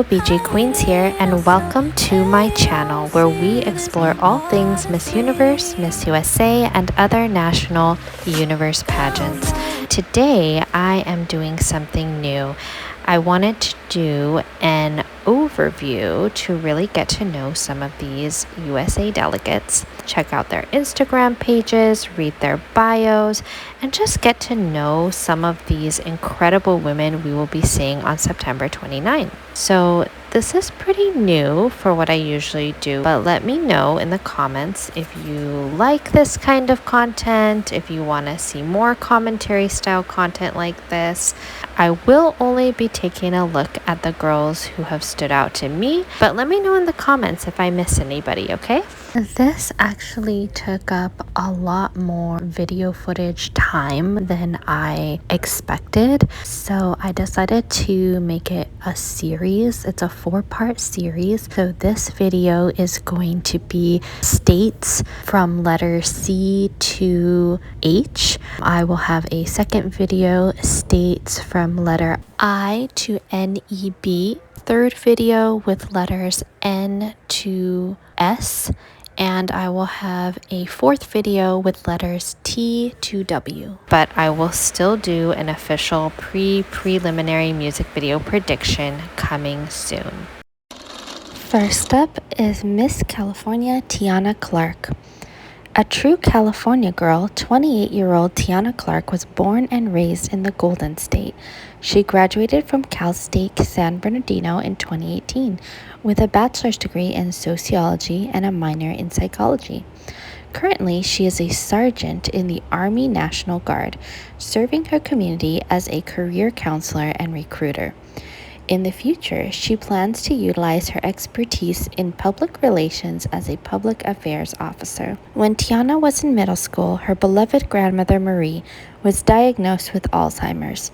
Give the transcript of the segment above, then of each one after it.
Hello BG Queens here, and welcome to my channel where we explore all things Miss Universe, Miss USA, and other national universe pageants. Today I am doing something new. I wanted to do an overview to really get to know some of these USA delegates, check out their Instagram pages, read their bios, and just get to know some of these incredible women we will be seeing on September 29th. So this is pretty new for what I usually do, but let me know in the comments if you like this kind of content, if you want to see more commentary style content like this. I will only be taking a look at the girls who have stood out to me, but let me know in the comments if I miss anybody, okay? This actually took up a lot more video footage time than I expected, so I decided to make it a series. It's a 4-part series, so this video is going to be states from letter C to H. I will have a second video, states from letter I to NEB, third video with letters N to S, and I will have a fourth video with letters T to W. But I will still do an official preliminary music video prediction coming soon. First up is Miss California Tiana Clark. A true California girl, 28-year-old Tiana Clark was born and raised in the Golden State. She graduated from Cal State San Bernardino in 2018 with a bachelor's degree in sociology and a minor in psychology. Currently, she is a sergeant in the Army National Guard, serving her community as a career counselor and recruiter. In the future, she plans to utilize her expertise in public relations as a public affairs officer. When Tiana was in middle school, her beloved grandmother Marie was diagnosed with Alzheimer's.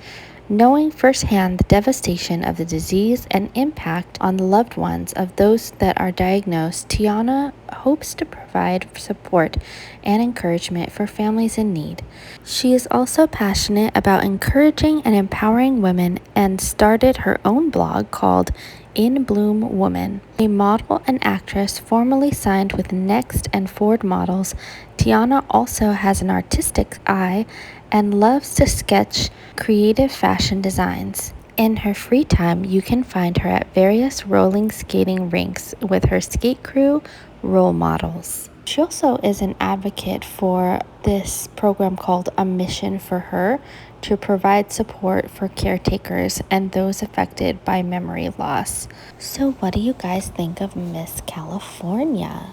Knowing firsthand the devastation of the disease and impact on the loved ones of those that are diagnosed, Tiana hopes to provide support and encouragement for families in need. She is also passionate about encouraging and empowering women and started her own blog called In Bloom Woman. A model and actress formerly signed with Next and Ford Models, Tiana also has an artistic eye and loves to sketch creative fashion designs. In her free time, you can find her at various rolling skating rinks with her skate crew, role models. She also is an advocate for this program called A Mission for Her to provide support for caretakers and those affected by memory loss. So what do you guys think of Miss California?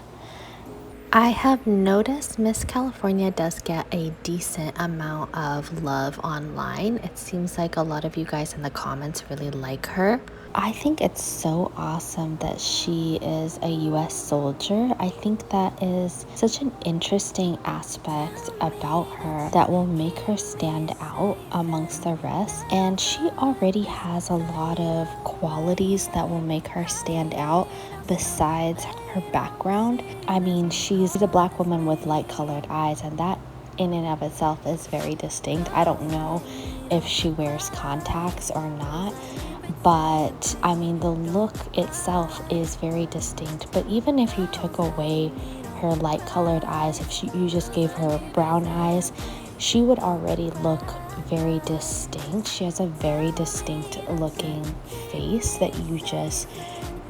I have noticed Miss California does get a decent amount of love online. It seems like a lot of you guys in the comments really like her. I think it's so awesome that she is a US soldier. I think that is such an interesting aspect about her that will make her stand out amongst the rest. And she already has a lot of qualities that will make her stand out besides her background. I mean, she's a black woman with light colored eyes, and that in and of itself is very distinct. I don't know if she wears contacts or not, but I mean, the look itself is very distinct. But even if you took away her light colored eyes, if you just gave her brown eyes, she would already look very distinct. She has a very distinct looking face that you just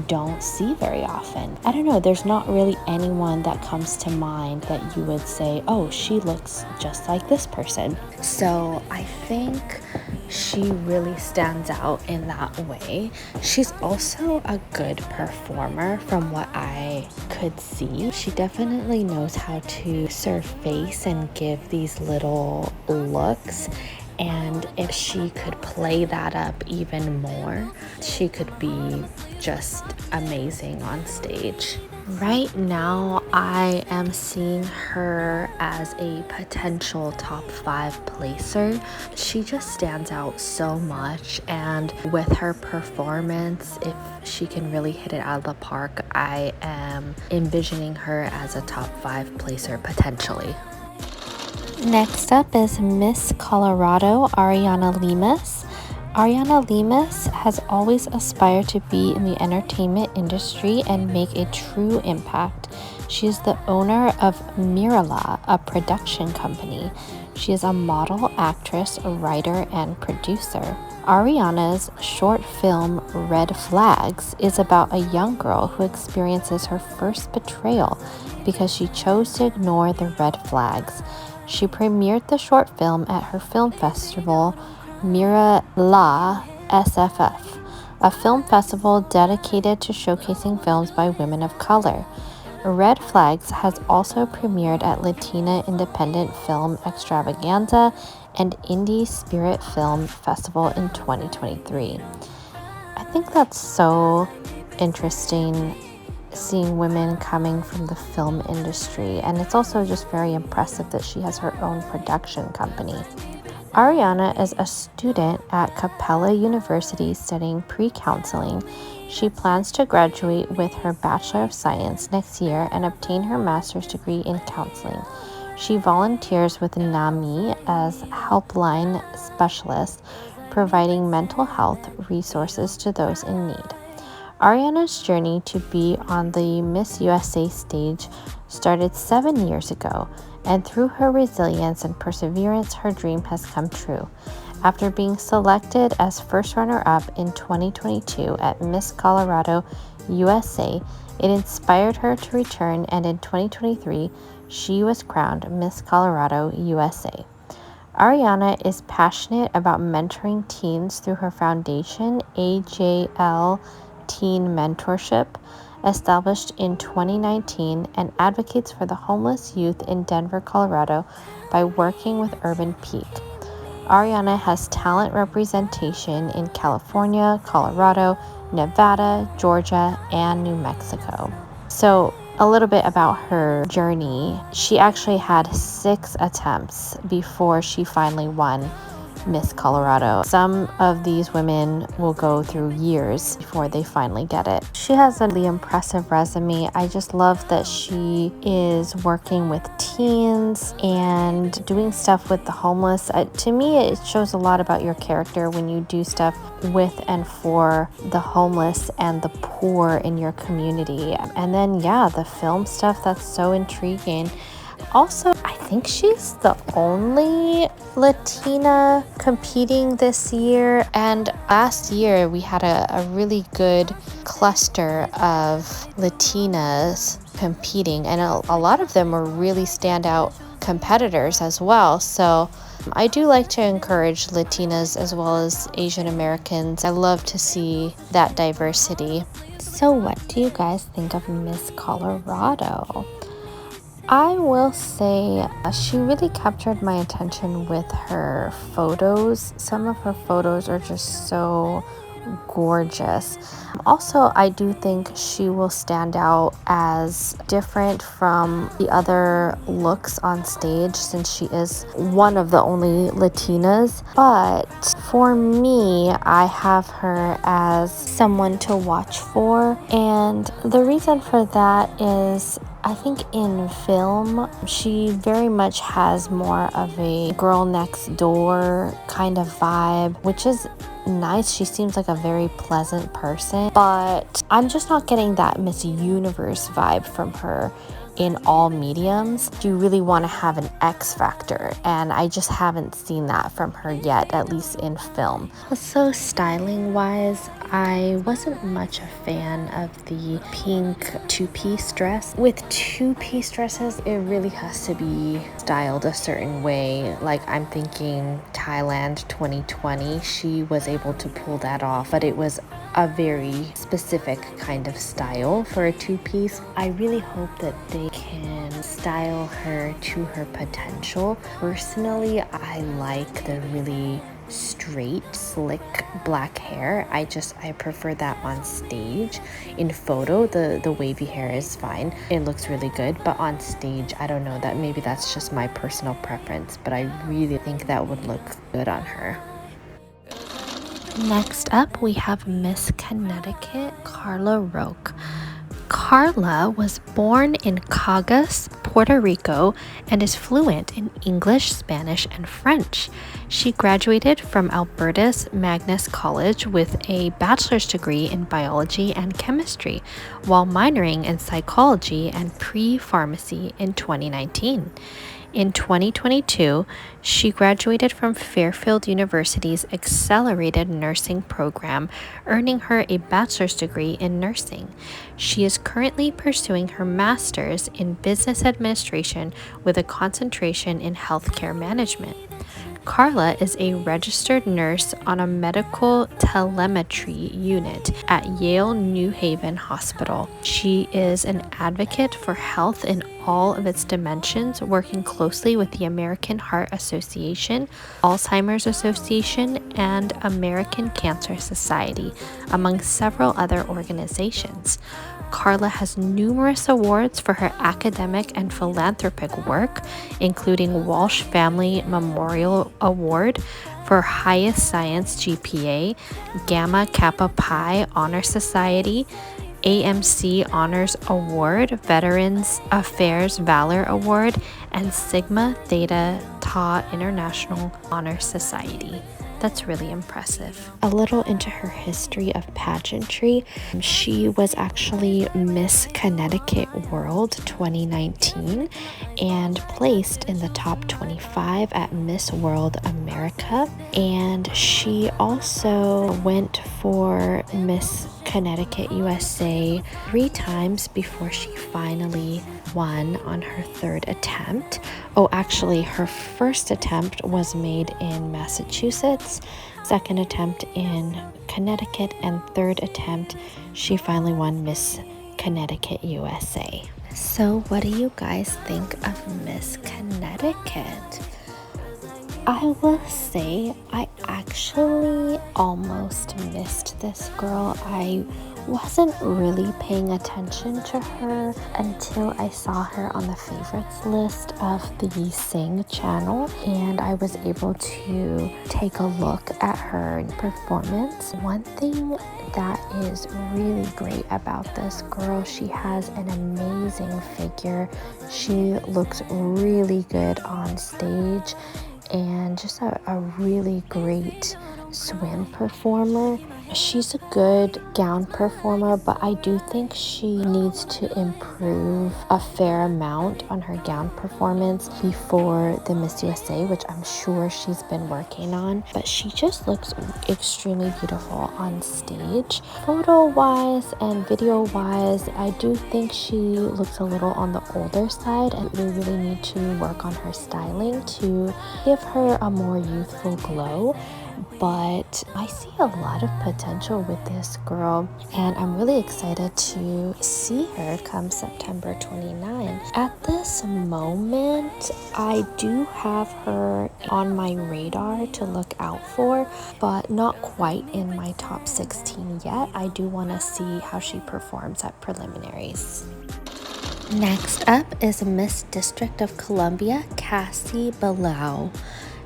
don't see very often. I don't know, there's not really anyone that comes to mind that you would say, oh, she looks just like this person. So I think she really stands out in that way. She's also a good performer from what I could see. She definitely knows how to serve face and give these little looks. And if she could play that up even more, she could be just amazing on stage. Right now, I am seeing her as a potential top 5 placer. She just stands out so much, and with her performance, if she can really hit it out of the park, I am envisioning her as a top 5 placer potentially. Next up is Miss Colorado Ariana Lemus. Ariana Lemus has always aspired to be in the entertainment industry and make a true impact. She is the owner of Mirala, a production company. She is a model, actress, writer, and producer. Ariana's short film Red Flags is about a young girl who experiences her first betrayal because she chose to ignore the red flags. She premiered the short film at her film festival, Mirala SFF, a film festival dedicated to showcasing films by women of color. Red Flags has also premiered at Latina Independent Film Extravaganza and Indie Spirit Film Festival in 2023. I think that's so interesting, seeing women coming from the film industry, and it's also just very impressive that she has her own production company. Ariana is a student at Capella University studying pre-counseling. She plans to graduate with her Bachelor of Science next year and obtain her master's degree in counseling. She volunteers with NAMI as helpline specialist, providing mental health resources to those in need. Ariana's journey to be on the Miss USA stage started 7 years ago, and through her resilience and perseverance, her dream has come true. After being selected as first runner-up in 2022 at Miss Colorado USA, it inspired her to return, and in 2023, she was crowned Miss Colorado USA. Ariana is passionate about mentoring teens through her foundation, AJL Teen Mentorship, established in 2019, and advocates for the homeless youth in Denver, Colorado by working with Urban Peak. Ariana has talent representation in California, Colorado, Nevada, Georgia, and New Mexico. So, a little bit about her journey. She actually had 6 attempts before she finally won Miss Colorado. Some of these women will go through years before they finally get it. She has a really impressive resume. I just love that she is working with teens and doing stuff with the homeless. To me, it shows a lot about your character when you do stuff with and for the homeless and the poor in your community. And then, yeah, the film stuff, that's so intriguing. Also, I think she's the only Latina competing this year, and last year we had a really good cluster of Latinas competing, and a lot of them were really standout competitors as well. So I do like to encourage Latinas as well as Asian Americans. I love to see that diversity. So what do you guys think of Miss Colorado? I will say she really captured my attention with her photos. Some of her photos are just so gorgeous. Also, I do think she will stand out as different from the other looks on stage since she is one of the only Latinas. But for me, I have her as someone to watch for, and the reason for that is I think in film, she very much has more of a girl next door kind of vibe, which is nice. She seems like a very pleasant person, but I'm just not getting that Miss Universe vibe from her in all mediums. You really want to have an X factor, and I just haven't seen that from her yet, at least in film. So styling wise, I wasn't much a fan of the pink two-piece dress. With two-piece dresses, it really has to be styled a certain way. Like, I'm thinking Thailand 2020, she was able to pull that off, but it was a very specific kind of style for a two-piece. I really hope that they can style her to her potential. Personally, I like the really straight, slick black hair. I prefer that on stage. In photo, the wavy hair is fine. It looks really good, but on stage, I don't know, that maybe that's just my personal preference, but I really think that would look good on her. Next up, we have Miss Connecticut, Carla Roque. Carla was born in Caugus, Puerto Rico and is fluent in English, Spanish, and French. She graduated from Alberta's Magnus College with a bachelor's degree in biology and chemistry, while minoring in psychology and pre-pharmacy in 2019. In 2022, she graduated from Fairfield University's Accelerated Nursing Program, earning her a bachelor's degree in nursing. She is currently pursuing her master's in business administration with a concentration in healthcare management. Carla is a registered nurse on a medical telemetry unit at Yale New Haven Hospital. She is an advocate for health in all of its dimensions, working closely with the American Heart Association, Alzheimer's Association, and American Cancer Society, among several other organizations. Carla has numerous awards for her academic and philanthropic work, including Walsh Family Memorial Award for Highest Science GPA, Gamma Kappa Pi Honor Society, AMC Honors Award, Veterans Affairs Valor Award, and Sigma Theta Tau International Honor Society. That's really impressive. A little into her history of pageantry. She was actually Miss Connecticut World 2019 and placed in the top 25 at Miss World America. And she also went for Miss Connecticut USA 3 times before she finally won on her 3rd attempt. Oh, actually, her first attempt was made in Massachusetts, 2nd attempt in Connecticut, and 3rd attempt, she finally won Miss Connecticut USA. So what do you guys think of Miss Connecticut? I will say I actually almost missed this girl. I wasn't really paying attention to her until I saw her on the favorites list of the Sing channel, and I was able to take a look at her performance. One thing that is really great about this girl, she has an amazing figure. She looks really good on stage and just a really great swim performer. She's a good gown performer, but I do think she needs to improve a fair amount on her gown performance before the Miss USA, which I'm sure she's been working on. But she just looks extremely beautiful on stage. Photo-wise and video-wise, I do think she looks a little on the older side, and we really need to work on her styling to give her a more youthful glow. But I see a lot of potential with this girl, and I'm really excited to see her come September 29. At this moment, I do have her on my radar to look out for, but not quite in my top 16 yet. I do want to see how she performs at preliminaries. Next up is Miss District of Columbia, Cassie Billow.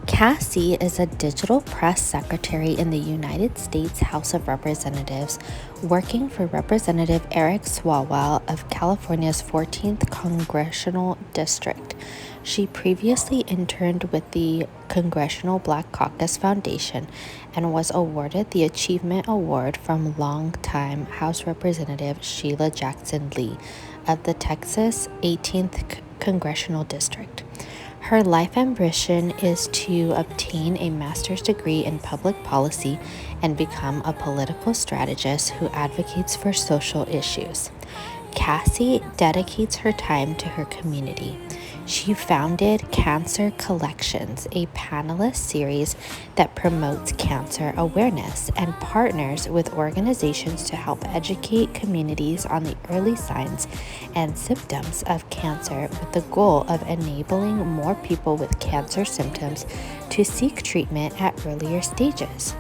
Cassie is a digital press secretary in the United States House of Representatives, working for Representative Eric Swalwell of California's 14th Congressional District. She previously interned with the Congressional Black Caucus Foundation and was awarded the Achievement Award from longtime House Representative Sheila Jackson Lee of the Texas 18th Congressional District. Her life ambition is to obtain a master's degree in public policy and become a political strategist who advocates for social issues. Cassie dedicates her time to her community. She founded Cancer Collections, a panelist series that promotes cancer awareness and partners with organizations to help educate communities on the early signs and symptoms of cancer, with the goal of enabling more people with cancer symptoms to seek treatment at earlier stages.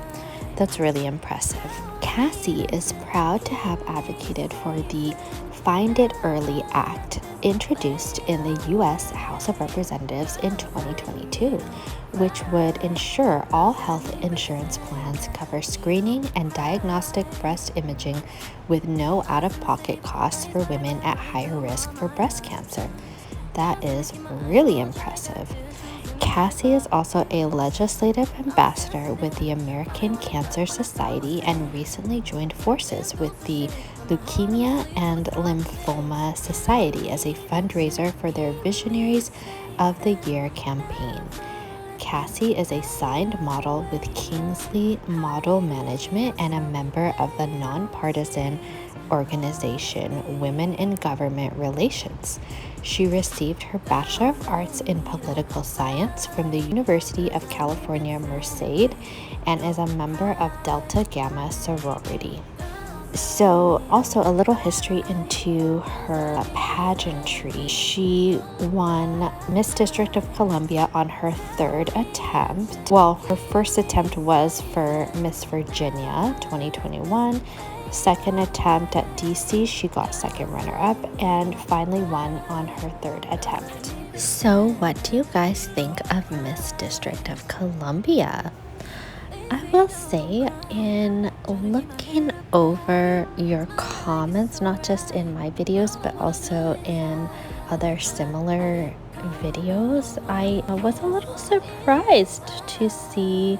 That's really impressive. Cassie is proud to have advocated for the Find It Early Act, introduced in the U.S. House of Representatives in 2022, which would ensure all health insurance plans cover screening and diagnostic breast imaging with no out-of-pocket costs for women at higher risk for breast cancer. That is really impressive. Cassie is also a legislative ambassador with the American Cancer Society and recently joined forces with the Leukemia and Lymphoma Society as a fundraiser for their Visionaries of the Year campaign. Cassie is a signed model with Kingsley Model Management and a member of the nonpartisan organization Women in Government Relations. She received her Bachelor of Arts in Political Science from the University of California, Merced, and is a member of Delta Gamma sorority. So also a little history into her pageantry. She won Miss District of Columbia on her third attempt. Well, her first attempt was for Miss Virginia 2021. Second attempt at DC, she got second runner-up and finally won on her third attempt. So what do you guys think of Miss District of Columbia? I will say, in looking over your comments, not just in my videos, but also in other similar videos, I was a little surprised to see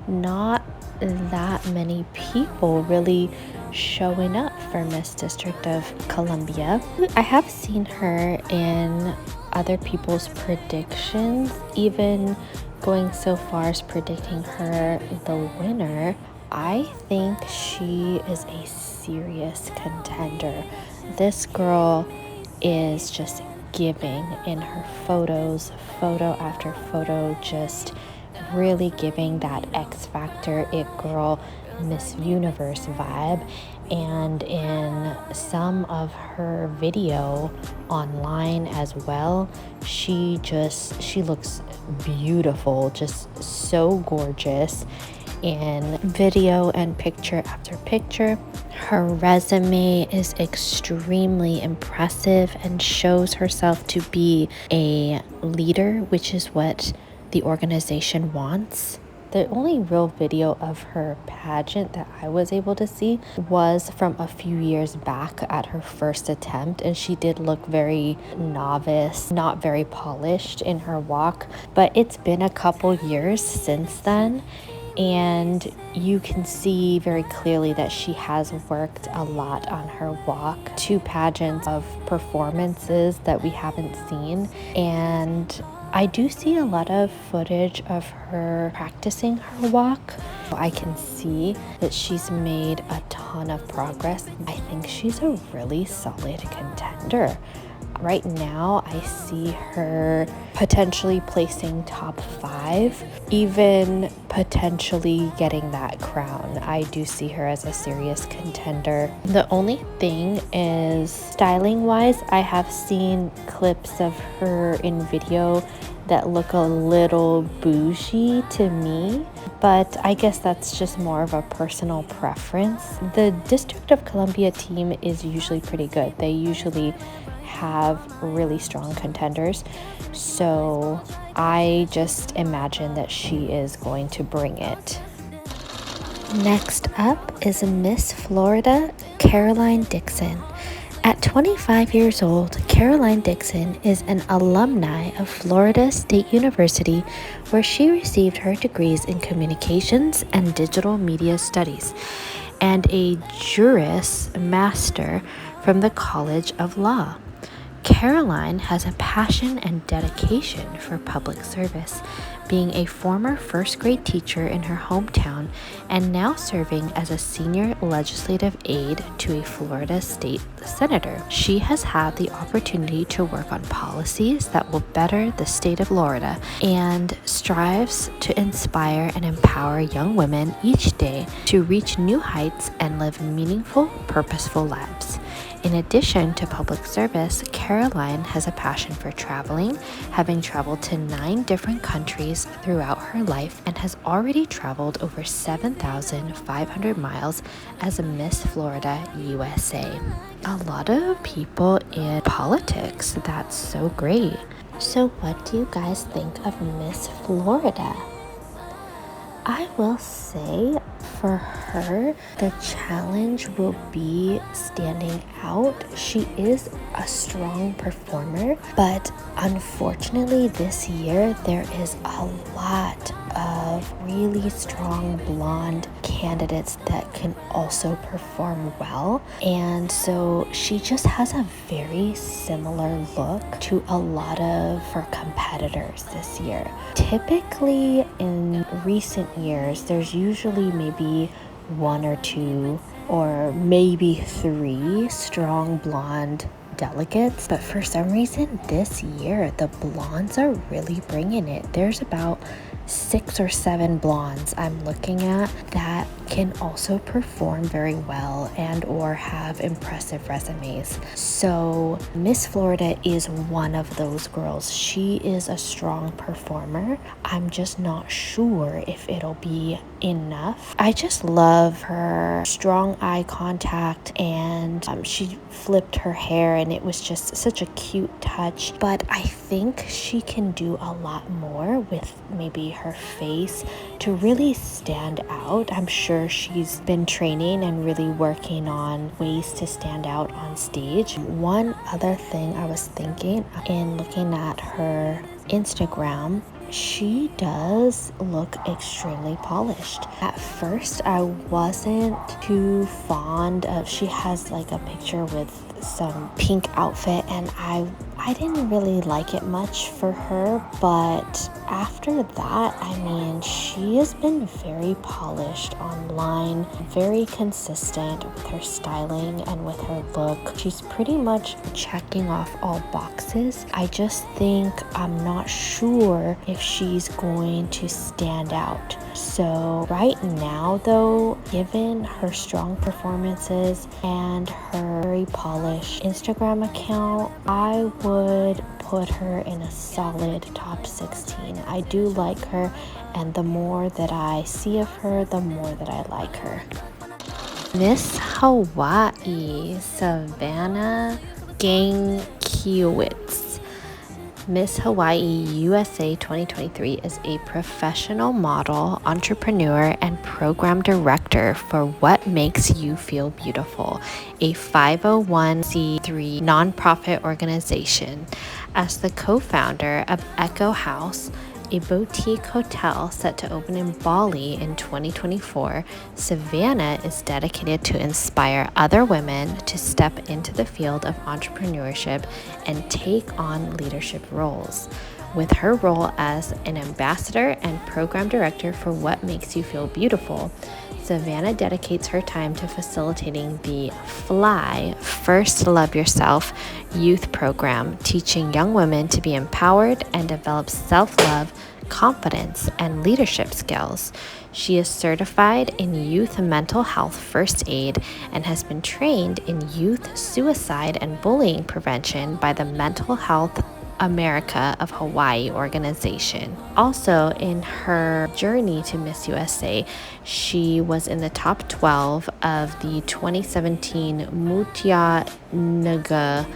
not that many people really showing up for Miss District of Columbia. I have seen her in other people's predictions, even going so far as predicting her the winner. I think she is a serious contender. This girl is just giving in her photos, photo after photo, just really giving that X Factor, it girl, Miss Universe vibe. And in some of her video online as well, she looks beautiful, just so gorgeous in video and picture after picture. Her resume is extremely impressive and shows herself to be a leader, which is what the organization wants. The only real video of her pageant that I was able to see was from a few years back at her first attempt, and she did look very novice, not very polished in her walk, but it's been a couple years since then, and you can see very clearly that she has worked a lot on her walk. 2 pageants of performances that we haven't seen, and I do see a lot of footage of her practicing her walk. I can see that she's made a ton of progress. I think she's a really solid contender. Right now, I see her potentially placing top 5, even potentially getting that crown. I do see her as a serious contender. The only thing is, styling-wise, I have seen clips of her in video that look a little bougie to me, but I guess that's just more of a personal preference. The District of Columbia team is usually pretty good. They usually have really strong contenders, so I just imagine that she is going to bring it. Next up is Miss Florida, Caroline Dixon. At 25 years old, Caroline Dixon is an alumni of Florida State University, where she received her degrees in Communications and Digital Media Studies and a Juris Master from the College of Law. Caroline has a passion and dedication for public service, being a former first-grade teacher in her hometown and now serving as a senior legislative aide to a Florida state senator. She has had the opportunity to work on policies that will better the state of Florida and strives to inspire and empower young women each day to reach new heights and live meaningful, purposeful lives. In addition to public service, Caroline has a passion for traveling, having traveled to 9 different countries throughout her life and has already traveled over 7,500 miles as a Miss Florida USA. A lot of people in politics, that's so great. So what do you guys think of Miss Florida? I will say for her, the challenge will be standing out. She is a strong performer, but unfortunately this year there is a lot of really strong blonde candidates that can also perform well. And so she just has a very similar look to a lot of her competitors this year. Typically in recent years, there's usually maybe one or two or maybe three strong blonde delegates, but for some reason this year the blondes are really bringing it. There's about 6 or 7 blondes I'm looking at that can also perform very well and or have impressive resumes. So Miss Florida is one of those girls. She is a strong performer. I'm just not sure if it'll be enough. I just love her strong eye contact, and she flipped her hair and it was just such a cute touch. But I think she can do a lot more with maybe her face to really stand out. I'm sure she's been training and really working on ways to stand out on stage. One other thing I was thinking in looking at her Instagram, she does look extremely polished. At first, I wasn't too fond of, she has like a picture with some pink outfit and I didn't really like it much for her, but after that, I mean, she has been very polished online, very consistent with her styling and with her look. She's pretty much checking off all boxes. I just think I'm not sure if she's going to stand out. So right now though, given her strong performances and her very polished Instagram account, I would put her in a solid top 16. I do like her, and the more that I see of her, the more that I like her. Miss Hawaii, Savannah Gankiewicz. Miss Hawaii USA 2023 is a professional model, entrepreneur, and program director for What Makes You Feel Beautiful, a 501c3 nonprofit organization. As the co-founder of Echo House, a boutique hotel set to open in Bali in 2024, Savannah is dedicated to inspire other women to step into the field of entrepreneurship and take on leadership roles. With her role as an ambassador and program director for What Makes You Feel Beautiful, Savannah dedicates her time to facilitating the FLY, First Love Yourself youth program, teaching young women to be empowered and develop self-love, confidence, and leadership skills. She is certified in youth mental health first aid and has been trained in youth suicide and bullying prevention by the Mental Health America of Hawaii organization. Also, in her journey to Miss USA, she was in the top 12 of the 2017 Mutia Naga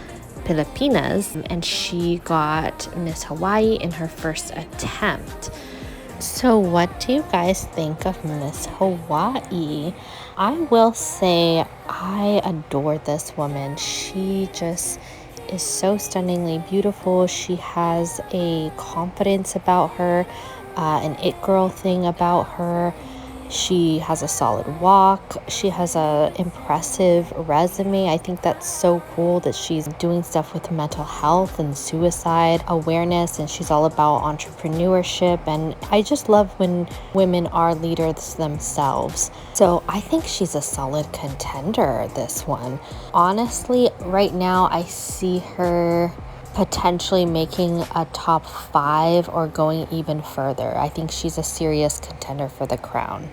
Pilipinas, and she got Miss Hawaii in her first attempt. So what do you guys think of Miss Hawaii? I will say I adore this woman. She just is so stunningly beautiful. She has a confidence about her, an it girl thing about her. She has a solid walk. She has a impressive resume. I think that's so cool that she's doing stuff with mental health and suicide awareness, and she's all about entrepreneurship. And I just love when women are leaders themselves. So I think she's a solid contender, this one. Honestly, right now I see her potentially making a top 5 or going even further. I think she's a serious contender for the crown.